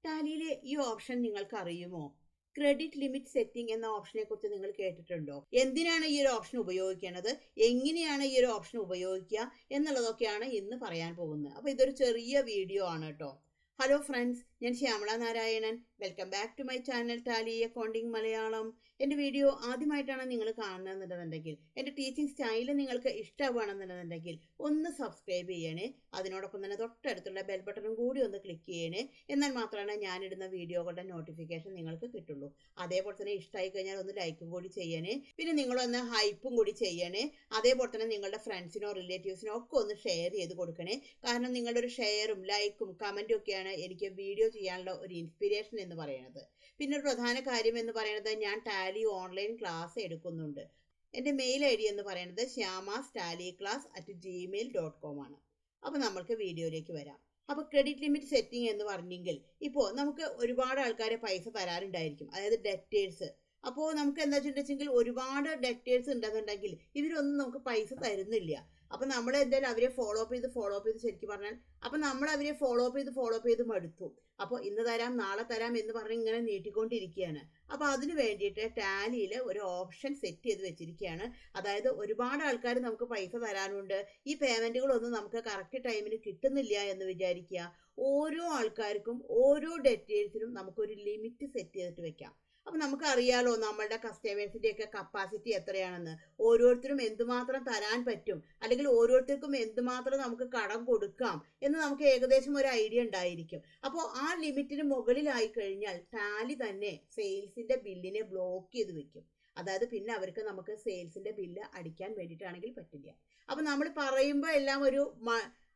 ടാലിയിലെ ഈ ഓപ്ഷൻ നിങ്ങൾക്ക് അറിയുമോ? ക്രെഡിറ്റ് ലിമിറ്റ് സെറ്റിംഗ് എന്ന ഓപ്ഷനെ കുറിച്ച് നിങ്ങൾ കേട്ടിട്ടുണ്ടോ? എന്തിനാണ് ഈ ഒരു ഓപ്ഷൻ ഉപയോഗിക്കുന്നത്, എങ്ങനെയാണ് ഈ ഒരു ഓപ്ഷൻ ഉപയോഗിക്കുക എന്നുള്ളതൊക്കെയാണ് ഇന്ന് പറയാൻ പോകുന്നത്. അപ്പോൾ ഇതൊരു ചെറിയ വീഡിയോ ആണ് കേട്ടോ. ഹലോ ഫ്രണ്ട്സ്, ഞാൻ Shyamala Narayanan. Welcome back to my channel Tally accounting Malayalam. എൻ്റെ വീഡിയോ ആദ്യമായിട്ടാണ് നിങ്ങൾ കാണുന്നതെന്നുണ്ടെങ്കിൽ, എൻ്റെ ടീച്ചിങ് സ്റ്റൈല് നിങ്ങൾക്ക് ഇഷ്ടമാണെന്നുണ്ടെങ്കിൽ ഒന്ന് സബ്സ്ക്രൈബ് ചെയ്യണേ. അതിനോടൊപ്പം തന്നെ തൊട്ടടുത്തുള്ള ബെൽ ബട്ടണും കൂടി ഒന്ന് ക്ലിക്ക് ചെയ്യണേ. എന്നാൽ മാത്രമാണ് ഞാനിടുന്ന വീഡിയോകളുടെ നോട്ടിഫിക്കേഷൻ നിങ്ങൾക്ക് കിട്ടുള്ളൂ. അതേപോലെ തന്നെ ഇഷ്ടമായി കഴിഞ്ഞാൽ ഒന്ന് ലൈക്കും കൂടി ചെയ്യണേ. പിന്നെ നിങ്ങളൊന്ന് ഹൈപ്പും കൂടി ചെയ്യണേ. അതേപോലെ തന്നെ നിങ്ങളുടെ ഫ്രണ്ട്സിനോ റിലേറ്റീവ്സിനോ ഒക്കെ ഒന്ന് ഷെയർ ചെയ്ത് കൊടുക്കണേ. കാരണം നിങ്ങളുടെ ഒരു ഷെയറും ലൈക്കും കമൻറ്റും ഒക്കെയാണ് എനിക്ക് വീഡിയോ ചെയ്യാനുള്ള ഒരു ഇൻസ്പിരേഷൻ എന്ന് പറയുന്നത്. പിന്നെ ഒരു പ്രധാന കാര്യം എന്ന് പറയുന്നത്, ഞാൻ ടാലി ഓൺലൈൻ ക്ലാസ് എടുക്കുന്നുണ്ട്. എൻ്റെ മെയിൽ ID എന്ന് പറയുന്നത് shyamastaliclass@gmail.com ആണ്. അപ്പോൾ നമ്മൾക്ക് വീഡിയോയിലേക്ക് വരാം. അപ്പോൾ ക്രെഡിറ്റ് ലിമിറ്റ് സെറ്റിംഗ് എന്ന് പറഞ്ഞെങ്കിൽ, ഇപ്പോൾ നമുക്ക് ഒരുപാട് ആൾക്കാരെ പൈസ തരാറുണ്ടായിരിക്കും, അതായത് ഡെറ്റേഴ്സ്. അപ്പോൾ നമുക്ക് എന്താ വെച്ചിട്ടുണ്ടെങ്കിൽ, ഒരുപാട് ഡെറ്റേഴ്സ് ഉണ്ടെന്നുണ്ടെങ്കിൽ ഇവരൊന്നും നമുക്ക് പൈസ തരുന്നില്ല. അപ്പം നമ്മൾ എന്തായാലും അവരെ ഫോളോ അപ്പ് ചെയ്ത് ശരിക്കും പറഞ്ഞാൽ, അപ്പം നമ്മൾ അവരെ ഫോളോ അപ്പ് ചെയ്ത് മടുത്തു. അപ്പോൾ ഇന്ന് തരാം നാളെ തരാം എന്ന് പറഞ്ഞ് ഇങ്ങനെ നീട്ടിക്കൊണ്ടിരിക്കുകയാണ്. അപ്പോൾ അതിന് വേണ്ടിയിട്ട് ടാലിയിൽ ഒരു ഓപ്ഷൻ സെറ്റ് ചെയ്ത് വെച്ചിരിക്കുകയാണ്. അതായത് ഒരുപാട് ആൾക്കാർ നമുക്ക് പൈസ തരാനുണ്ട്, ഈ പേയ്മെൻറ്റുകളൊന്നും നമുക്ക് കറക്റ്റ് ടൈമിന് കിട്ടുന്നില്ല എന്ന് വിചാരിക്കുക. ഓരോ ആൾക്കാർക്കും ഓരോ ഡെറ്റേഴ്സിനും നമുക്കൊരു ലിമിറ്റ് സെറ്റ് ചെയ്തിട്ട് വെക്കാം. അപ്പം നമുക്കറിയാലോ നമ്മളുടെ കസ്റ്റമേഴ്സിൻ്റെയൊക്കെ കപ്പാസിറ്റി എത്രയാണെന്ന്. ഓരോരുത്തരും എന്തുമാത്രം തരാൻ പറ്റും, അല്ലെങ്കിൽ ഓരോരുത്തർക്കും എന്തുമാത്രം നമുക്ക് കടം കൊടുക്കാം എന്ന് നമുക്ക് ഏകദേശം ഒരു ഐഡിയ ഉണ്ടായിരിക്കും. അപ്പോൾ ആ ലിമിറ്റിന് മുകളിലായി കഴിഞ്ഞാൽ ടാലി തന്നെ സെയിൽസിൻ്റെ ബില്ലിനെ ബ്ലോക്ക് ചെയ്ത് വെക്കും. അതായത് പിന്നെ അവർക്ക് നമുക്ക് സെയിൽസിൻ്റെ ബില്ല് അടിക്കാൻ വേണ്ടിയിട്ടാണെങ്കിൽ പറ്റില്ല. അപ്പം നമ്മൾ പറയുമ്പോൾ എല്ലാം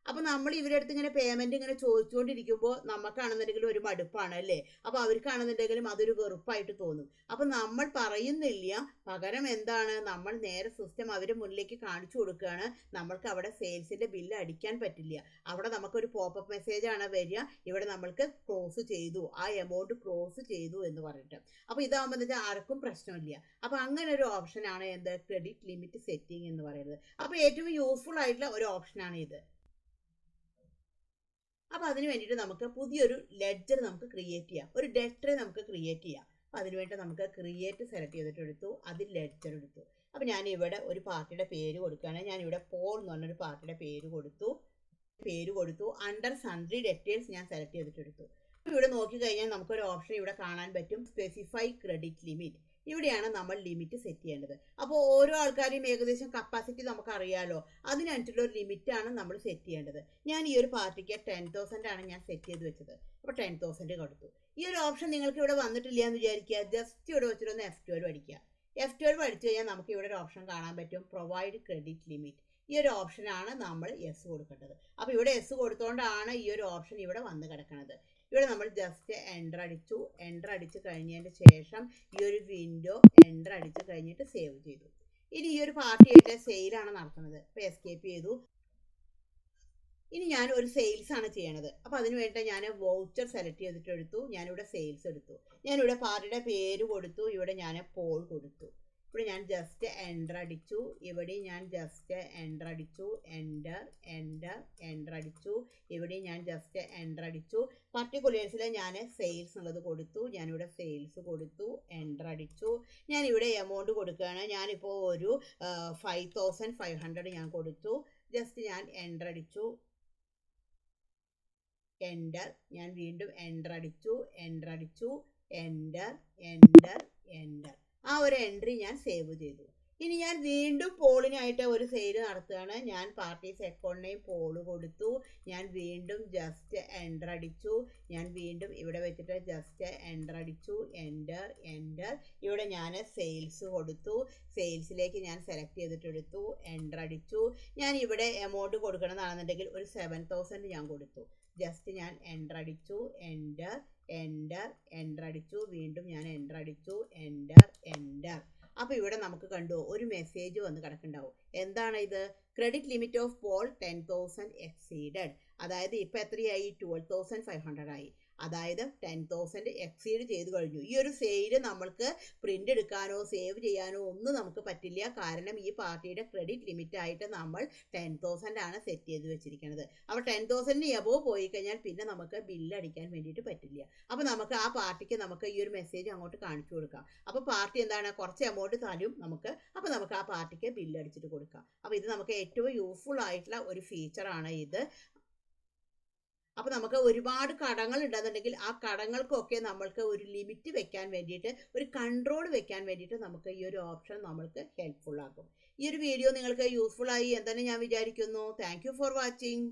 അപ്പോൾ നമ്മൾ ഇവരുടെ അടുത്ത് ഇങ്ങനെ പേയ്മെൻറ്റ് ഇങ്ങനെ ചോദിച്ചുകൊണ്ടിരിക്കുമ്പോൾ നമുക്കാണെന്നുണ്ടെങ്കിലും ഒരു മടുപ്പാണ് അല്ലേ. അപ്പോൾ അവർക്കാണെന്നുണ്ടെങ്കിലും അതൊരു വെറുപ്പായിട്ട് തോന്നും. അപ്പോൾ നമ്മൾ പറയുന്നില്ല, പകരം എന്താണ്, നമ്മൾ നേരെ സിസ്റ്റം അവരുടെ മുന്നിലേക്ക് കാണിച്ചു കൊടുക്കുകയാണ്. നമ്മൾക്ക് അവിടെ സെയിൽസിൻ്റെ ബില്ല് അടിക്കാൻ പറ്റില്ല. അവിടെ നമുക്കൊരു പോപ്പപ്പ് മെസ്സേജാണ് വരിക, ഇവിടെ നമ്മൾക്ക് ക്ലോസ് ചെയ്തു, ആ എമൗണ്ട് ക്ലോസ് ചെയ്തു എന്ന് പറഞ്ഞിട്ട്. അപ്പോൾ ഇതാകുമ്പോൾ എന്താ വെച്ചാൽ ആർക്കും പ്രശ്നമില്ല. അപ്പോൾ അങ്ങനെ ഒരു ഓപ്ഷനാണ് എന്ത്, ക്രെഡിറ്റ് ലിമിറ്റ് സെറ്റിംഗ് എന്ന് പറയുന്നത്. അപ്പോൾ ഏറ്റവും യൂസ്ഫുൾ ആയിട്ടുള്ള ഒരു ഓപ്ഷനാണ് ഇത്. അപ്പോൾ അതിന് വേണ്ടിയിട്ട് നമുക്ക് പുതിയൊരു ലെഡ്ജർ നമുക്ക് ക്രിയേറ്റ് ചെയ്യാം, ഒരു ഡെറ്റർ നമുക്ക് ക്രിയേറ്റ് ചെയ്യാം. അപ്പോൾ അതിനുവേണ്ടി നമുക്ക് ക്രിയേറ്റ് സെലക്ട് ചെയ്തിട്ട് എടുത്തു, അതിൽ ലെഡ്ജർ എടുത്തു. അപ്പോൾ ഞാനിവിടെ ഒരു പാർട്ടിയുടെ പേര് കൊടുക്കുകയാണ്. ഞാനിവിടെ പോൾ എന്ന് പറഞ്ഞൊരു പാർട്ടിയുടെ പേര് കൊടുത്തു. അണ്ടർ സൺട്രി ഡെറ്റേഴ്സ് ഞാൻ സെലക്ട് ചെയ്തിട്ട് എടുത്തു. അപ്പോൾ ഇവിടെ നോക്കിക്കഴിഞ്ഞാൽ നമുക്കൊരു ഓപ്ഷൻ ഇവിടെ കാണാൻ പറ്റും, സ്പെസിഫൈ ക്രെഡിറ്റ് ലിമിറ്റ്. ഇവിടെയാണ് നമ്മൾ ലിമിറ്റ് സെറ്റ് ചെയ്യേണ്ടത്. അപ്പോൾ ഓരോ ആൾക്കാരെയും ഏകദേശം കപ്പാസിറ്റി നമുക്കറിയാലോ, അതിനനുസരിച്ചുള്ള ഒരു ലിമിറ്റാണ് നമ്മൾ സെറ്റ് ചെയ്യേണ്ടത്. ഞാൻ ഈ ഒരു പാർട്ടിക്ക് 10,000 ആണ് ഞാൻ സെറ്റ് ചെയ്ത് വെച്ചത്. അപ്പോൾ 10,000 കൊടുത്തു. ഈ ഒരു ഓപ്ഷൻ നിങ്ങൾക്ക് ഇവിടെ വന്നിട്ടില്ല എന്ന് വിചാരിക്കുക. ജസ്റ്റ് ഇവിടെ വെച്ചിട്ടൊന്ന് F12 അടിക്കുക. F12 അടിച്ചു കഴിഞ്ഞാൽ നമുക്ക് ഇവിടെ ഒരു ഓപ്ഷൻ കാണാൻ പറ്റും, പ്രൊവൈഡ് ക്രെഡിറ്റ് ലിമിറ്റ്. ഈ ഒരു ഓപ്ഷനാണ് നമ്മൾ യെസ് കൊടുക്കേണ്ടത്. അപ്പോൾ ഇവിടെ യെസ് കൊടുത്തുകൊണ്ടാണ് ഈ ഒരു ഓപ്ഷൻ ഇവിടെ വന്ന് കിടക്കുന്നത്. ഇവിടെ നമ്മൾ ജസ്റ്റ് എൻ്റർ അടിച്ച് കഴിഞ്ഞതിന് ശേഷം ഈ ഒരു വിൻഡോ എൻ്റർ അടിച്ച് കഴിഞ്ഞിട്ട് സേവ് ചെയ്തു. ഇനി ഈ ഒരു പാർട്ടിയായിട്ട് സെയിലാണ് നടത്തുന്നത്. അപ്പോൾ എസ്കേപ്പ് ചെയ്തു. ഇനി ഞാൻ ഒരു സെയിൽസ് ആണ് ചെയ്യണത്. അപ്പോൾ അതിന് വേണ്ടി ഞാൻ വൗച്ചർ സെലക്ട് ചെയ്തിട്ട് എടുത്തു. ഞാനിവിടെ സെയിൽസ് എടുത്തു. ഞാനിവിടെ പാർട്ടിയുടെ പേര് കൊടുത്തു. ഇവിടെ ഞാൻ പോൾ കൊടുത്തു. ഇവിടെ ഞാൻ ജസ്റ്റ് എൻ്റർ അടിച്ചു. ഇവിടെ ഞാൻ ജസ്റ്റ് എൻ്റർ അടിച്ചു. എൻ്റർ അടിച്ചു. ഇവിടെ ഞാൻ ജസ്റ്റ് എൻ്റർ അടിച്ചു. പർട്ടിക്കുലേഴ്സിൽ ഞാൻ സെയിൽസ് എന്നുള്ളത് കൊടുത്തു. ഞാനിവിടെ സെയിൽസ് കൊടുത്തു. എൻ്റർ അടിച്ചു. ഞാനിവിടെ എമൗണ്ട് കൊടുക്കുകയാണ്. ഞാനിപ്പോൾ ഒരു 5,500 ഞാൻ കൊടുത്തു. ജസ്റ്റ് ഞാൻ എൻ്റർ അടിച്ചു. ഞാൻ വീണ്ടും എൻ്റർ അടിച്ചു. എൻ്റർ. ആ ഒരു എൻട്രി ഞാൻ സേവ് ചെയ്തു. ഇനി ഞാൻ വീണ്ടും പോളിനായിട്ട് ഒരു സെയിൽ നടത്തുകയാണ്. ഞാൻ പാർട്ടീസ് അക്കൗണ്ട് നെയിം പോള് കൊടുത്തു. ഞാൻ വീണ്ടും ജസ്റ്റ് എൻ്റർ അടിച്ചു. ഞാൻ വീണ്ടും ഇവിടെ വെച്ചിട്ട് ജസ്റ്റ് എൻ്റർ അടിച്ചു. എൻ്റർ. ഇവിടെ ഞാൻ സെയിൽസ് കൊടുത്തു. സെയിൽസിലേക്ക് ഞാൻ സെലക്ട് ചെയ്തിട്ടെടുത്തു. എൻ്റർ അടിച്ചു. ഞാൻ ഇവിടെ എമൗണ്ട് കൊടുക്കണമെന്നാണെന്നുണ്ടെങ്കിൽ ഒരു 7,000 ഞാൻ കൊടുത്തു. ജസ്റ്റ് ഞാൻ എൻ്റർ അടിച്ചു. എൻ്റർ അടിച്ചു. വീണ്ടും ഞാൻ എൻ്റർ അടിച്ചു. എൻ്റർ. അപ്പോൾ ഇവിടെ നമുക്ക് കണ്ടു ഒരു മെസ്സേജ് വന്ന് കിടക്കുന്നുണ്ടാവും. എന്താണ് ഇത്? Credit limit of Paul 10,000 exceeded. അതായത് ഇപ്പോൾ എത്രയായി? 12,500 ആയി. അതായത് 10,000 എക്സീഡ് ചെയ്ത് കഴിഞ്ഞു. ഈ ഒരു സെയിൽ നമ്മൾക്ക് പ്രിന്റ് എടുക്കാനോ സേവ് ചെയ്യാനോ ഒന്നും നമുക്ക് പറ്റില്ല. കാരണം ഈ പാർട്ടിയുടെ ക്രെഡിറ്റ് ലിമിറ്റ് ആയിട്ട് നമ്മൾ 10,000 ആണ് സെറ്റ് ചെയ്ത് വെച്ചിരിക്കുന്നത്. അപ്പോൾ 10,000 എബോവ് പോയി കഴിഞ്ഞാൽ പിന്നെ നമുക്ക് ബില്ല് അടിക്കാൻ വേണ്ടിയിട്ട് പറ്റില്ല. അപ്പോൾ നമുക്ക് ആ പാർട്ടിക്ക് നമുക്ക് ഈ ഒരു മെസ്സേജ് അങ്ങോട്ട് കാണിച്ചു കൊടുക്കാം. അപ്പോൾ പാർട്ടി എന്താണ്, കുറച്ച് എമൗണ്ട് തരും നമുക്ക്. അപ്പോൾ നമുക്ക് ആ പാർട്ടിക്ക് ബില്ല് അടിച്ചിട്ട് കൊടുക്കാം. അപ്പോൾ ഇത് നമുക്ക് ഏറ്റവും യൂസ്ഫുൾ ആയിട്ടുള്ള ഒരു ഫീച്ചറാണ് ഇത്. അപ്പോൾ നമുക്ക് ഒരുപാട് കടങ്ങൾ ഉണ്ടെന്നുണ്ടെങ്കിൽ ആ കടങ്ങൾക്കൊക്കെ നമ്മൾക്ക് ഒരു ലിമിറ്റ് വെക്കാൻ വേണ്ടിയിട്ട്, ഒരു കൺട്രോൾ വെക്കാൻ വേണ്ടിയിട്ട് നമുക്ക് ഈ ഒരു ഓപ്ഷൻ നമ്മൾക്ക് ഹെൽപ്ഫുൾ ആകും. ഈ ഒരു വീഡിയോ നിങ്ങൾക്ക് യൂസ്ഫുൾ ആയി എന്ന് തന്നെ ഞാൻ വിചാരിക്കുന്നു. Thank you for watching.